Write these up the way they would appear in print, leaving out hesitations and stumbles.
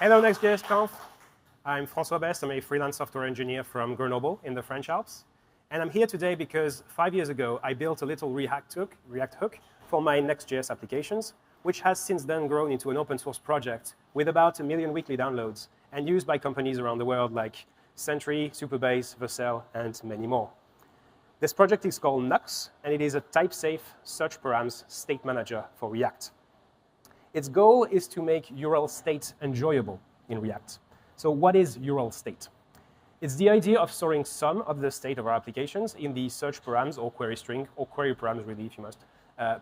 Hello, Next.js Conf. I'm François Best. I'm a freelance software engineer from Grenoble in the French Alps. And I'm here today because 5 years ago, I built a little React hook for my Next.js applications, which has since then grown into an open source project with about 1 million weekly downloads and used by companies around the world like Sentry, Supabase, Vercel, and many more. This project is called Nuqs, and it is a type-safe search params state manager for React. Its goal is to make URL state enjoyable in React. So what is URL state? It's the idea of storing some of the state of our applications in the search params or query string, or query params really, if you must,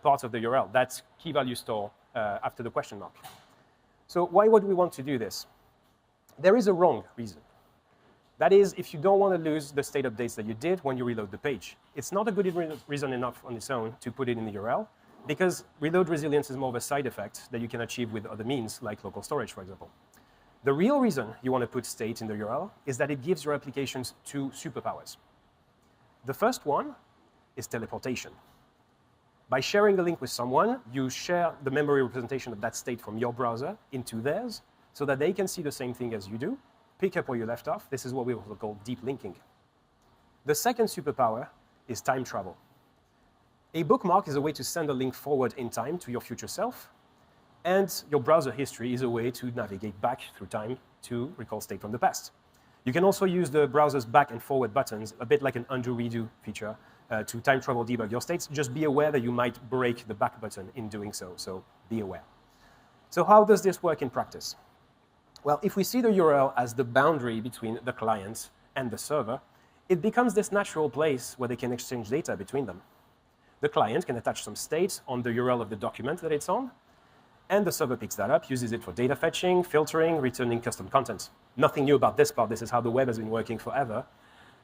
part of the URL. That's key value store after the question mark. So why would we want to do this? There is a wrong reason. That is, if you don't want to lose the state updates that you did when you reload the page. It's not a good reason enough on its own to put it in the URL, because reload resilience is more of a side effect that you can achieve with other means, like local storage, for example. The real reason you want to put state in the URL is that it gives your applications two superpowers. The first one is teleportation. By sharing a link with someone, you share the memory representation of that state from your browser into theirs so that they can see the same thing as you do, pick up where you left off. This is what we also call deep linking. The second superpower is time travel. A bookmark is a way to send a link forward in time to your future self, and your browser history is a way to navigate back through time to recall state from the past. You can also use the browser's back and forward buttons, a bit like an undo-redo feature, to time travel debug your states. Just be aware that you might break the back button in doing so, so be aware. So how does this work in practice? Well, if we see the URL as the boundary between the client and the server, it becomes this natural place where they can exchange data between them. The client can attach some state on the URL of the document that it's on, and the server picks that up, uses it for data fetching, filtering, returning custom content. Nothing new about this part. This is how the web has been working forever.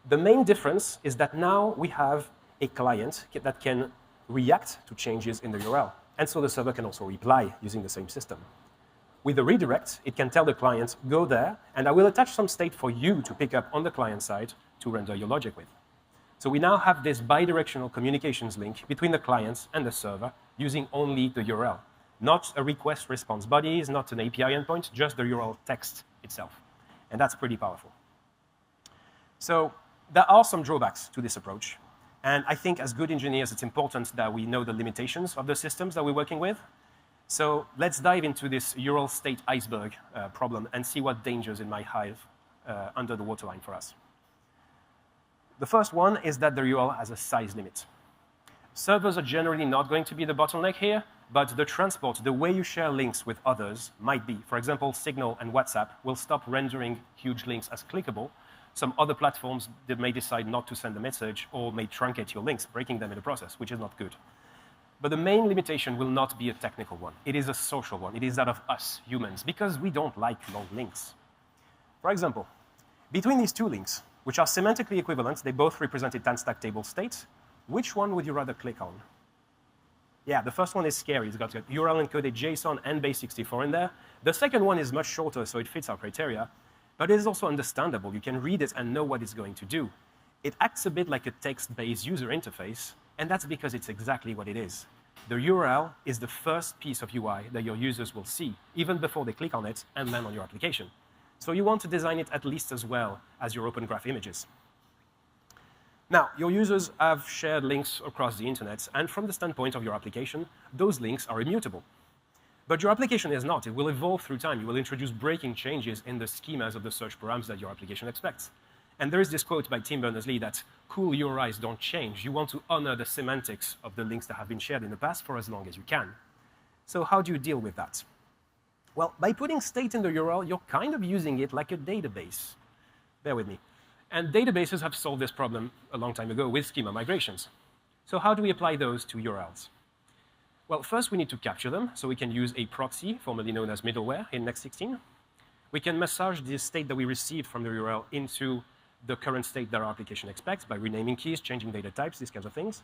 The main difference is that now we have a client that can react to changes in the URL, and so the server can also reply using the same system. With a redirect, it can tell the client, go there, and I will attach some state for you to pick up on the client side to render your logic with. So we now have this bidirectional communications link between the client and the server using only the URL. Not a request response bodies, not an API endpoint, just the URL text itself. And that's pretty powerful. So there are some drawbacks to this approach. And I think as good engineers, it's important that we know the limitations of the systems that we're working with. So let's dive into this URL state iceberg problem and see what dangers it might have under the waterline for us. The first one is that the URL has a size limit. Servers are generally not going to be the bottleneck here, but the transport, the way you share links with others might be. For example, Signal and WhatsApp will stop rendering huge links as clickable. Some other platforms that may decide not to send a message or may truncate your links, breaking them in the process, which is not good. But the main limitation will not be a technical one. It is a social one. It is that of us, humans, because we don't like long links. For example, between these two links, which are semantically equivalent, they both represent a tan-stack table state, which one would you rather click on? Yeah, the first one is scary. It's got URL encoded JSON and base64 in there. The second one is much shorter, so it fits our criteria, but it is also understandable. You can read it and know what it's going to do. It acts a bit like a text-based user interface, and that's because it's exactly what it is. The URL is the first piece of UI that your users will see, even before they click on it and land on your application. So you want to design it at least as well as your open graph images. Now, your users have shared links across the internet, and from the standpoint of your application, those links are immutable. But your application is not. It will evolve through time. You will introduce breaking changes in the schemas of the search params that your application expects. And there is this quote by Tim Berners-Lee that cool URIs don't change. You want to honor the semantics of the links that have been shared in the past for as long as you can. So how do you deal with that? Well, by putting state in the URL, you're kind of using it like a database. Bear with me. And databases have solved this problem a long time ago with schema migrations. So how do we apply those to URLs? Well, first we need to capture them, so we can use a proxy, formerly known as middleware, in Next.16. We can massage the state that we received from the URL into the current state that our application expects by renaming keys, changing data types, these kinds of things,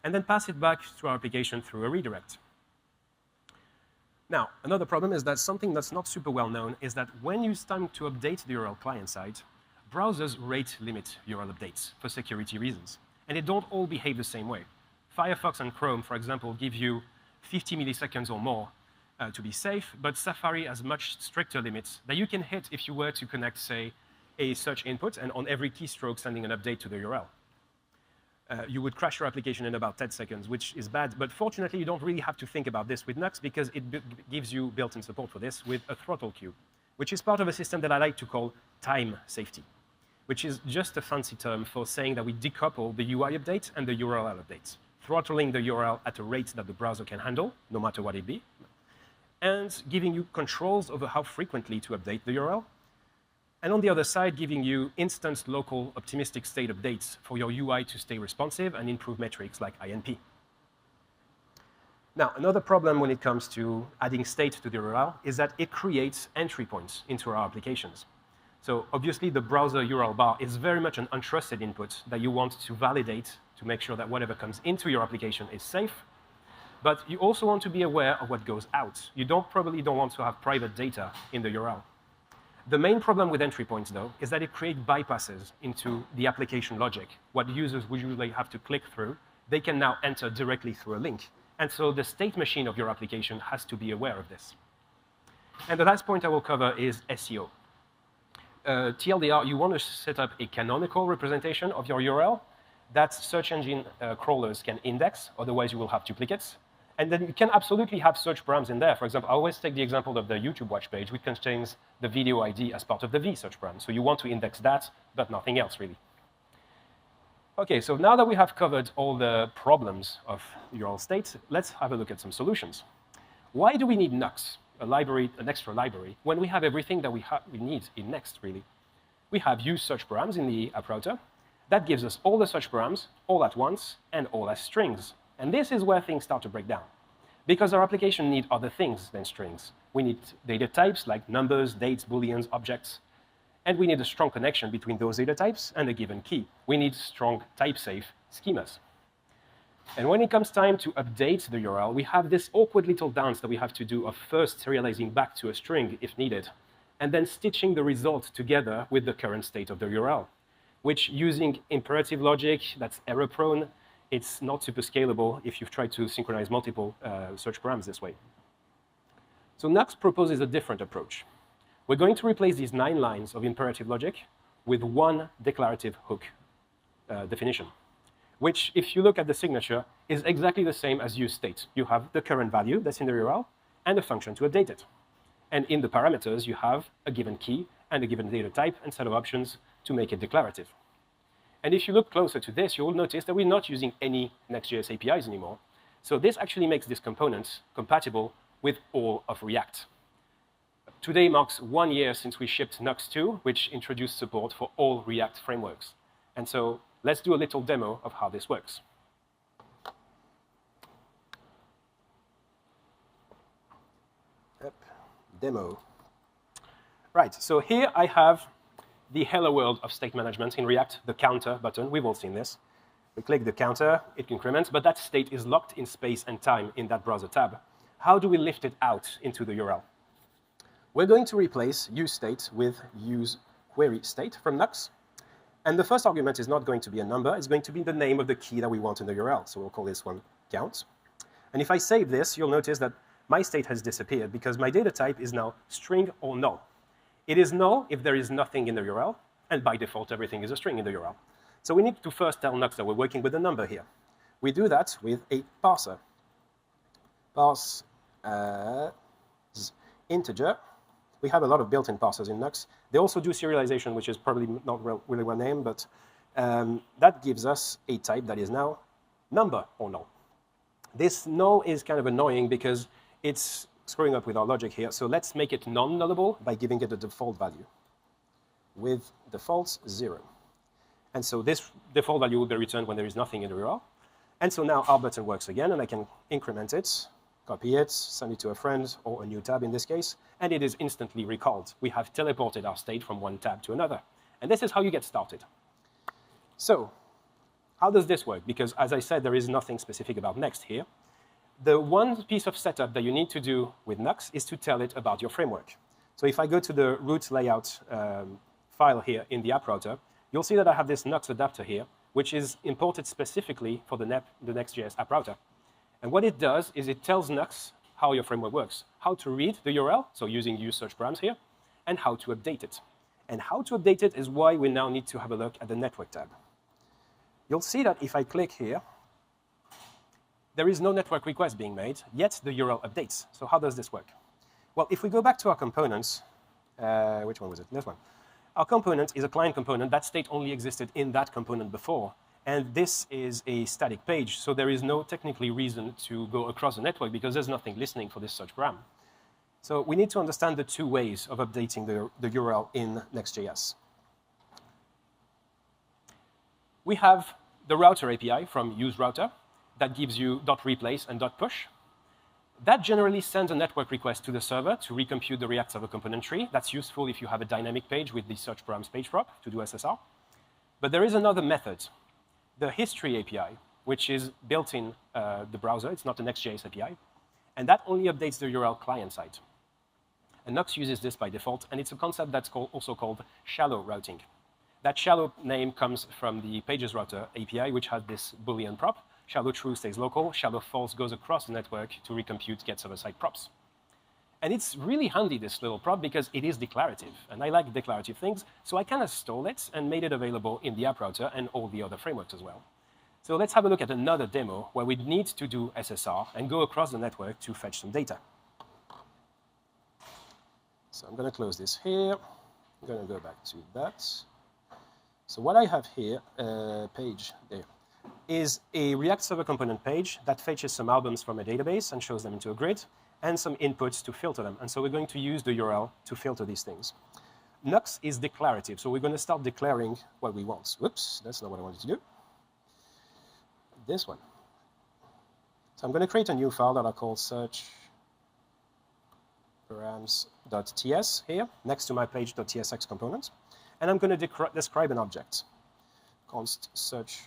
and then pass it back to our application through a redirect. Now, another problem is that something that's not super well known is that when it's time to update the URL client side, browsers rate limit URL updates for security reasons. And they don't all behave the same way. Firefox and Chrome, for example, give you 50 milliseconds or more to be safe, but Safari has much stricter limits that you can hit if you were to connect, say, a search input and on every keystroke sending an update to the URL. You would crash your application in about 10 seconds, which is bad. But fortunately, you don't really have to think about this with Nuqs because it gives you built-in support for this with a throttle queue, which is part of a system that I like to call time safety, which is just a fancy term for saying that we decouple the UI updates and the URL updates, throttling the URL at a rate that the browser can handle, no matter what it be, and giving you controls over how frequently to update the URL. And on the other side, giving you instant local optimistic state updates for your UI to stay responsive and improve metrics like INP. Now, another problem when it comes to adding state to the URL is that it creates entry points into our applications. So obviously, the browser URL bar is very much an untrusted input that you want to validate to make sure that whatever comes into your application is safe. But you also want to be aware of what goes out. You probably don't want to have private data in the URL. The main problem with entry points, though, is that it creates bypasses into the application logic. What users would usually have to click through, they can now enter directly through a link. And so the state machine of your application has to be aware of this. And the last point I will cover is SEO. TLDR, you want to set up a canonical representation of your URL that search engine crawlers can index, otherwise you will have duplicates. And then you can absolutely have search params in there. For example, I always take the example of the YouTube watch page, which contains the video ID as part of the V search param. So you want to index that, but nothing else, really. OK, so now that we have covered all the problems of URL state, let's have a look at some solutions. Why do we need Nuqs, a library, an extra library, when we have everything that we need in Next, really? We have use search params in the app router. That gives us all the search params, all at once, and all as strings. And this is where things start to break down. Because our application needs other things than strings. We need data types like numbers, dates, booleans, objects. And we need a strong connection between those data types and a given key. We need strong type-safe schemas. And when it comes time to update the URL, we have this awkward little dance that we have to do of first serializing back to a string if needed, and then stitching the result together with the current state of the URL, which using imperative logic that's error-prone, it's not super scalable if you've tried to synchronize multiple search params this way. So Nuqs proposes a different approach. We're going to replace these 9 lines of imperative logic with one declarative hook definition, which, if you look at the signature, is exactly the same as use state. You have the current value that's in the URL and a function to update it. And in the parameters, you have a given key and a given data type and set of options to make it declarative. And if you look closer to this, you will notice that we're not using any Next.js APIs anymore. So this actually makes this component compatible with all of React. Today marks 1 year since we shipped Nuqs 2, which introduced support for all React frameworks. And so let's do a little demo of how this works. Demo. Right, so here I have the hello world of state management in React, the counter button. We've all seen this. We click the counter, it increments, but that state is locked in space and time in that browser tab. How do we lift it out into the URL? We're going to replace use state with use query state from Nuqs. And the first argument is not going to be a number. It's going to be the name of the key that we want in the URL. So we'll call this one count. And if I save this, you'll notice that my state has disappeared because my data type is now string or null. It is null if there is nothing in the URL, and by default, everything is a string in the URL. So we need to first tell Nuqs that we're working with a number here. We do that with a parser. Parse integer. We have a lot of built-in parsers in Nuqs. They also do serialization, which is probably not really well named, but that gives us a type that is now number or null. This null is kind of annoying because it's screwing up with our logic here. So let's make it non-nullable by giving it a default value with default 0. And so this default value will be returned when there is nothing in the URL. And so now our button works again, and I can increment it, copy it, send it to a friend or a new tab in this case, and it is instantly recalled. We have teleported our state from one tab to another. And this is how you get started. So how does this work? Because as I said, there is nothing specific about Next here. The one piece of setup that you need to do with Nuqs is to tell it about your framework. So if I go to the root layout file here in the app router, you'll see that I have this Nuqs adapter here, which is imported specifically for the Next.js app router. And what it does is it tells Nuqs how your framework works, how to read the URL, so using use search params here, and how to update it. And how to update it is why we now need to have a look at the network tab. You'll see that if I click here, there is no network request being made, yet the URL updates. So how does this work? Well, if we go back to our components, which one was it? This one. Our component is a client component. That state only existed in that component before. And this is a static page, so there is no technically reason to go across the network because there's nothing listening for this search param. So we need to understand the two ways of updating the URL in Next.js. We have the router API from useRouter that gives you .replace and .push. That generally sends a network request to the server to recompute the React server component tree. That's useful if you have a dynamic page with the search params page prop to do SSR. But there is another method, the history API, which is built in the browser. It's not a Next.js API. And that only updates the URL client side. And Nuqs uses this by default, and it's a concept that's also called shallow routing. That shallow name comes from the pages router API, which has this Boolean prop. Shallow true stays local. Shallow false goes across the network to recompute get server-side props. And it's really handy, this little prop, because it is declarative. And I like declarative things, so I kind of stole it and made it available in the app router and all the other frameworks as well. So let's have a look at another demo where we need to do SSR and go across the network to fetch some data. So I'm going to close this here. I'm going to go back to that. So what I have here, page there, is a React server component page that fetches some albums from a database and shows them into a grid, and some inputs to filter them. And so we're going to use the URL to filter these things. Nuqs is declarative, so we're going to start declaring what we want. Whoops, that's not what I wanted to do. This one. So I'm going to create a new file that I'll call search params.ts here, next to my page.tsx component. And I'm going to describe an object, const search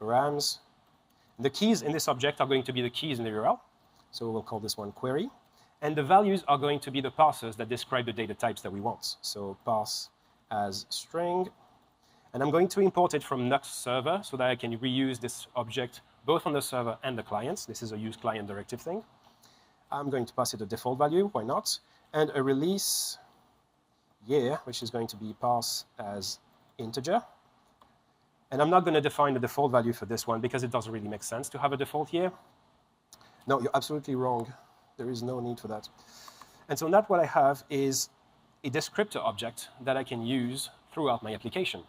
params. The keys in this object are going to be the keys in the URL. So we'll call this one query. And the values are going to be the parsers that describe the data types that we want. So parse as string. And I'm going to import it from Nuqs server so that I can reuse this object both on the server and the clients. This is a use client directive thing. I'm going to pass it a default value, why not? And a release year, which is going to be parse as integer. And I'm not going to define the default value for this one because it doesn't really make sense to have a default year. No, you're absolutely wrong. There is no need for that. And so now what I have is a descriptor object that I can use throughout my application.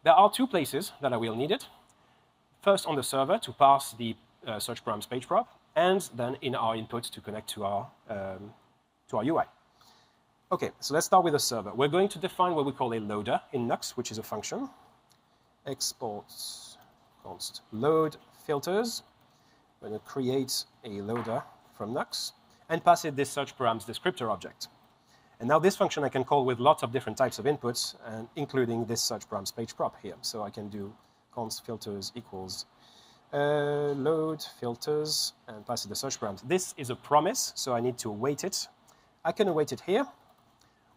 There are two places that I will need it. First on the server to parse the search params page prop, and then in our input to connect to our UI. OK, so let's start with the server. We're going to define what we call a loader in Nuqs, which is a function. Exports const load filters. We're going to create a loader from Nuqs and pass it this search params descriptor object. And now this function I can call with lots of different types of inputs, and including this search params page prop here. So I can do const filters equals load filters and pass it the search params. This is a promise, so I need to await it. I can await it here,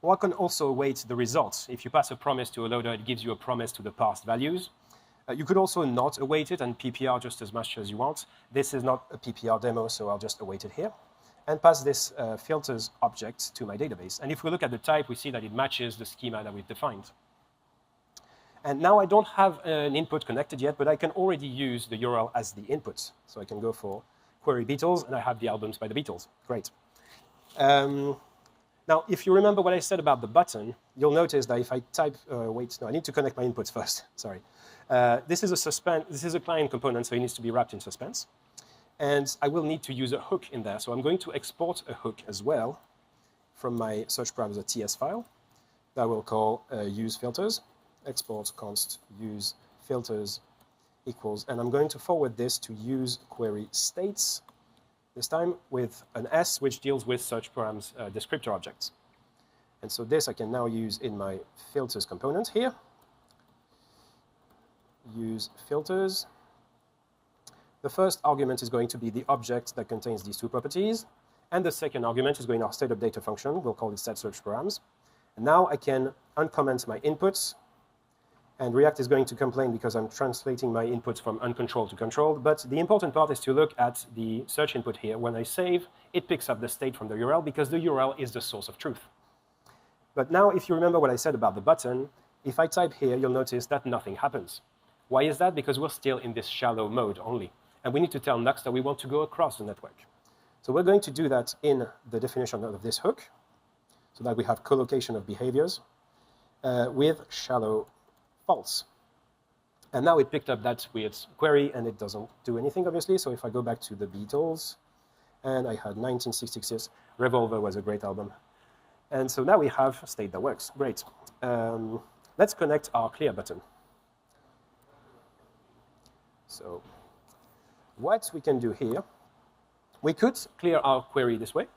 or I can also await the results. If you pass a promise to a loader, it gives you a promise to the parsed values. You could also not await it and PPR just as much as you want. This is not a PPR demo, so I'll just await it here and pass this filters object to my database. And if we look at the type, we see that it matches the schema that we've defined. And now I don't have an input connected yet, but I can already use the URL as the input. So I can go for query Beatles, and I have the albums by the Beatles. Great. Now, if you remember what I said about the button, you'll notice that if I type, wait, no, I need to connect my inputs first. Sorry. This is a client component, so it needs to be wrapped in suspense. And I will need to use a hook in there. So I'm going to export a hook as well from my search params.ts file that we'll call use filters. Export const use filters equals, and I'm going to forward this to use query states, this time with an S, which deals with search params descriptor objects. And so this I can now use in my filters component here. Use filters. The first argument is going to be the object that contains these two properties, and the second argument is going to our state-updater function. We'll call it set search params. And now I can uncomment my inputs And React is going to complain because I'm translating my inputs from uncontrolled to controlled. But the important part is to look at the search input here. When I save, it picks up the state from the URL because the URL is the source of truth. But now, if you remember what I said about the button, if I type here, you'll notice that nothing happens. Why is that? Because we're still in this shallow mode only. And we need to tell Nuqs that we want to go across the network. So we're going to do that in the definition of this hook, so that we have collocation of behaviors with shallow false. And now it picked up that weird query, and it doesn't do anything, obviously. So if I go back to the Beatles, and I had 1966, Revolver was a great album. And so now we have a state that works. Great. Let's connect our clear button. So what we can do here, we could clear our query this way.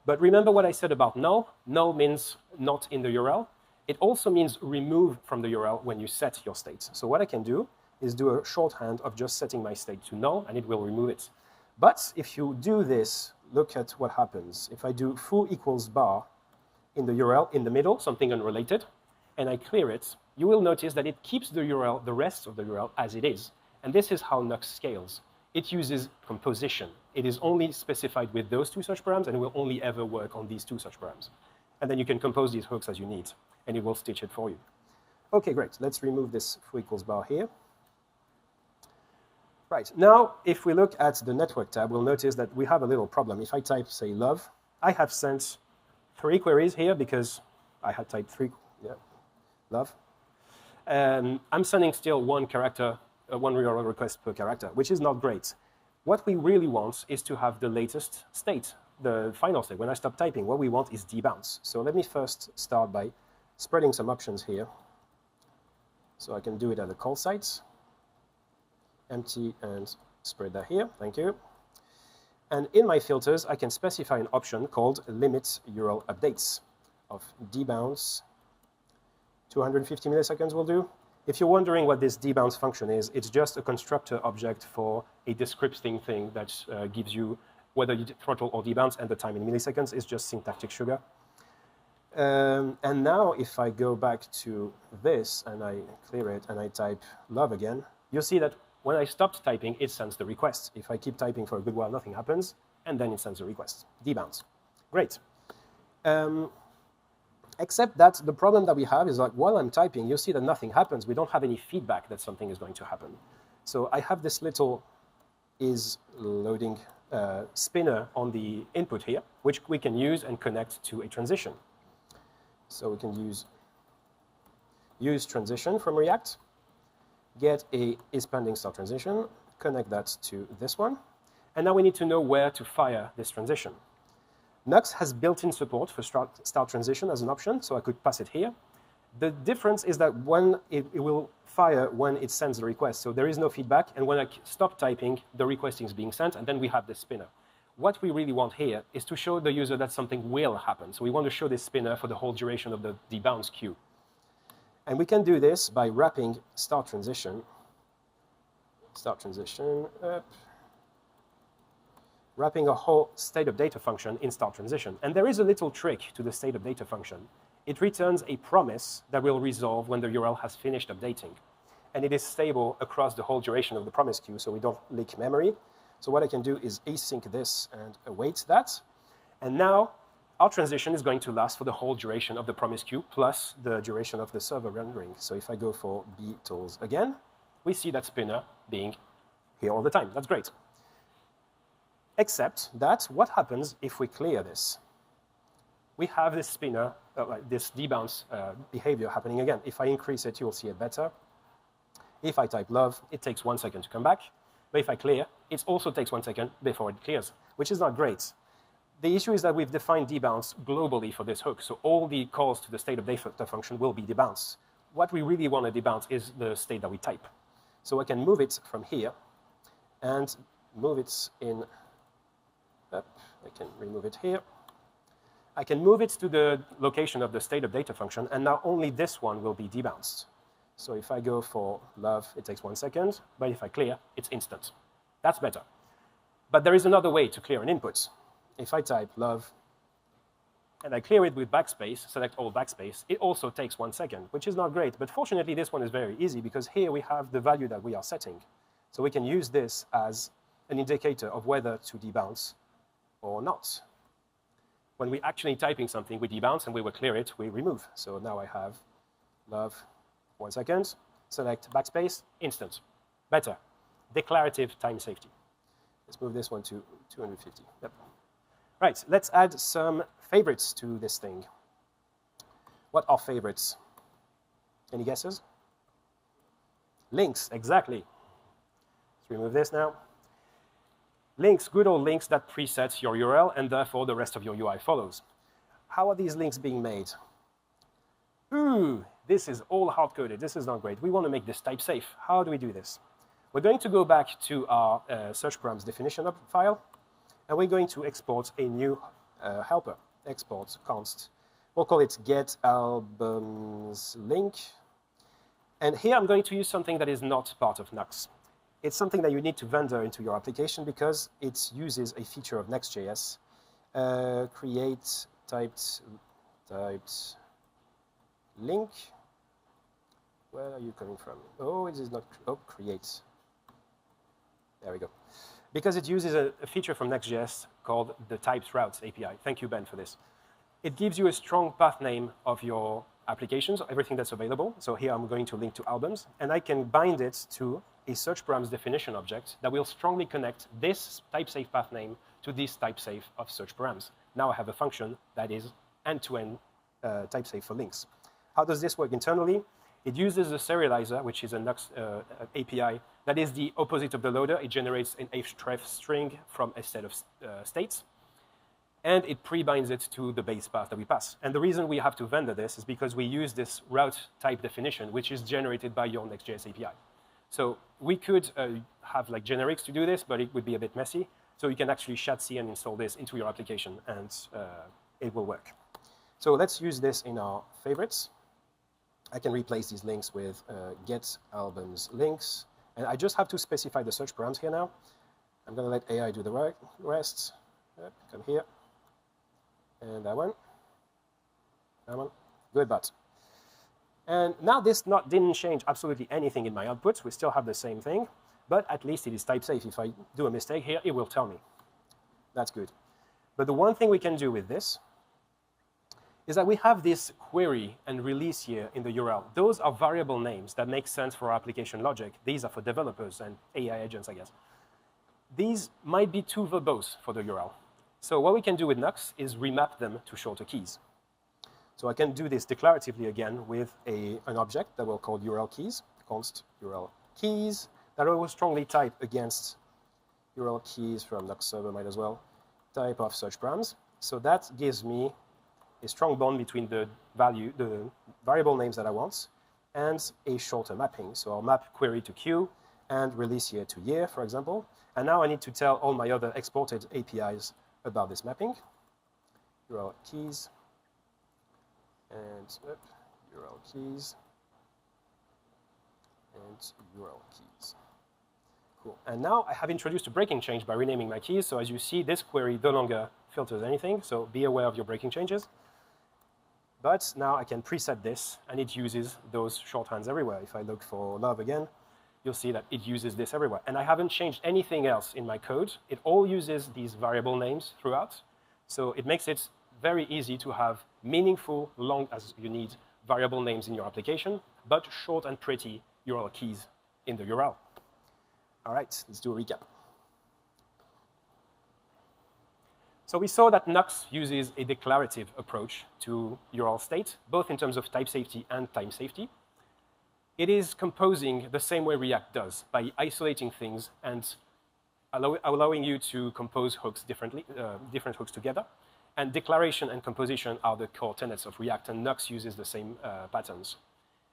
But remember what I said about null? Null means not in the URL. It also means remove from the URL when you set your state. So what I can do is do a shorthand of just setting my state to null, and it will remove it. But if you do this, look at what happens. If I do foo equals bar in the URL in the middle, something unrelated, and I clear it, you will notice that it keeps the URL, the rest of the URL, as it is. And this is how Nuqs scales. It uses composition. It is only specified with those two such params, and it will only ever work on these two such params. And then you can compose these hooks as you need, and it will stitch it for you. OK, great. Let's remove this foo equals bar here. Right. Now, if we look at the network tab, we'll notice that we have a little problem. If I type, say, love, I have sent 3 queries here because I had typed 3, yeah, love. I'm sending still 1 character, 1 URL request per character, which is not great. What we really want is to have the latest state, the final state. When I stop typing, what we want is debounce. So let me first start by spreading some options here. So I can do it at the call sites. Empty and spread that here. Thank you. And in my filters, I can specify an option called limit URL updates of debounce. 250 milliseconds will do. If you're wondering what this debounce function is, it's just a constructor object for a descripting thing that gives you whether you throttle or debounce, and the time in milliseconds is just syntactic sugar. And now if I go back to this and I clear it and I type love again, you'll see that when I stopped typing, it sends the request. If I keep typing for a good while, nothing happens, and then it sends a request. Debounce. Great. Except that the problem that we have is like while I'm typing, you'll see that nothing happens. We don't have any feedback that something is going to happen. So I have this little is loading spinner on the input here, which we can use and connect to a transition. So we can use transition from React, get a is pending start transition, connect that to this one, and now we need to know where to fire this transition. Nuqs has built-in support for start transition as an option, so I could pass it here. The difference is that when it will fire when it sends the request, so there is no feedback, and when I stop typing, the request is being sent, and then we have this spinner. What we really want here is to show the user that something will happen. So we want to show this spinner for the whole duration of the debounce queue. And we can do this by wrapping start transition up, wrapping a whole state of data function in start transition. And there is a little trick to the state of data function. It returns a promise that will resolve when the URL has finished updating. And it is stable across the whole duration of the promise queue, so we don't leak memory. So what I can do is async this and await that. And now our transition is going to last for the whole duration of the promise queue plus the duration of the server rendering. So if I go for Beatles again, we see that spinner being here all the time. That's great. Except that what happens if we clear this? We have this spinner, this debounce behavior happening again. If I increase it, you'll see it better. If I type love, it takes 1 second to come back. But if I clear, it also takes 1 second before it clears, which is not great. The issue is that we've defined debounce globally for this hook. So all the calls to the state of data function will be debounce. What we really want to debounce is the state that we type. So I can move it from here and move it in up. I can remove it here. I can move it to the location of the state of data function, and now only this one will be debounced. So if I go for love, it takes 1 second, but if I clear, it's instant. That's better. But there is another way to clear an input. If I type love, and I clear it with backspace, select all backspace, it also takes 1 second, which is not great. But fortunately, this one is very easy because here we have the value that we are setting. So we can use this as an indicator of whether to debounce or not. When we're actually typing something, we debounce, and we will clear it, we remove. So now I have love, 1 second, select backspace, instant. Better. Declarative time safety. Let's move this one to 250. Yep. Right, let's add some favorites to this thing. What are favorites? Any guesses? Links, exactly. Let's remove this now. Links, good old links that presets your URL, and therefore the rest of your UI follows. How are these links being made? Ooh, this is all hard-coded. This is not great. We want to make this type safe. How do we do this? We're going to go back to our search params definition file, and we're going to export a new helper. Export const. We'll call it get albums link. And here I'm going to use something that is not part of Nuqs. It's something that you need to render into your application because it uses a feature of Next.js. Create typed link. Where are you coming from? Oh, it is not. Oh, create. There we go. Because it uses a feature from Next.js called the typed routes API. Thank you, Ben, for this. It gives you a strong path name of your applications, everything that's available. So here I'm going to link to albums, and I can bind it to a search params definition object that will strongly connect this type-safe path name to this type-safe of search params. Now I have a function that is end-to-end type-safe for links. How does this work internally? It uses a serializer, which is a Nuqs API that is the opposite of the loader. It generates an href string from a set of states, and it pre-binds it to the base path that we pass. And the reason we have to render this is because we use this route type definition, which is generated by your Next.js API. So we could have like generics to do this, but it would be a bit messy. So you can actually SHA-C and install this into your application, and it will work. So let's use this in our favorites. I can replace these links with get albums links. And I just have to specify the search params here now. I'm going to let AI do the rest. Yep, come here. And that one. That one. Good, but. And now this didn't change absolutely anything in my outputs. We still have the same thing. But at least it is type safe. If I do a mistake here, it will tell me. That's good. But the one thing we can do with this is that we have this query and release here in the URL. Those are variable names that make sense for our application logic. These are for developers and AI agents, I guess. These might be too verbose for the URL. So what we can do with Nuqs is remap them to shorter keys. So I can do this declaratively again with an object that we'll call URL keys, const URL keys, that I will strongly type against URL keys from Nuqs server, might as well, type of search params. So that gives me a strong bond between the variable names that I want and a shorter mapping. So I'll map query to queue and release year to year, for example. And now I need to tell all my other exported APIs about this mapping. URL keys and URL keys and URL keys. Cool. And now I have introduced a breaking change by renaming my keys. So as you see, this query no longer filters anything. So be aware of your breaking changes. But now I can preset this, and it uses those shorthands everywhere. If I look for love again, you'll see that it uses this everywhere. And I haven't changed anything else in my code. It all uses these variable names throughout. So it makes it very easy to have meaningful, long as you need, variable names in your application, but short and pretty URL keys in the URL. All right, let's do a recap. So we saw that Nuqs uses a declarative approach to URL state, both in terms of type safety and time safety. It is composing the same way React does, by isolating things and allowing you to compose hooks differently, different hooks together. And declaration and composition are the core tenets of React, and Nuqs uses the same patterns.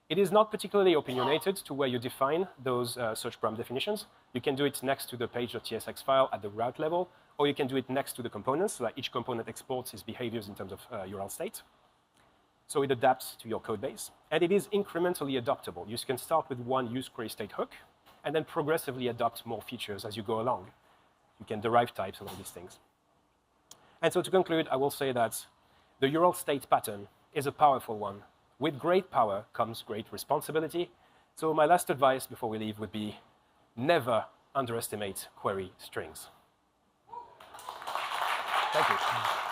It is not particularly opinionated to where you define those search param definitions. You can do it next to the page.tsx file at the route level, or you can do it next to the components, so that each component exports its behaviors in terms of URL state. So it adapts to your code base. And it is incrementally adoptable. You can start with one use query state hook, and then progressively adopt more features as you go along. You can derive types and all these things. And so to conclude, I will say that The URL state pattern is a powerful one. With great power comes great responsibility. So my last advice before we leave would be never underestimate query strings. Thank you.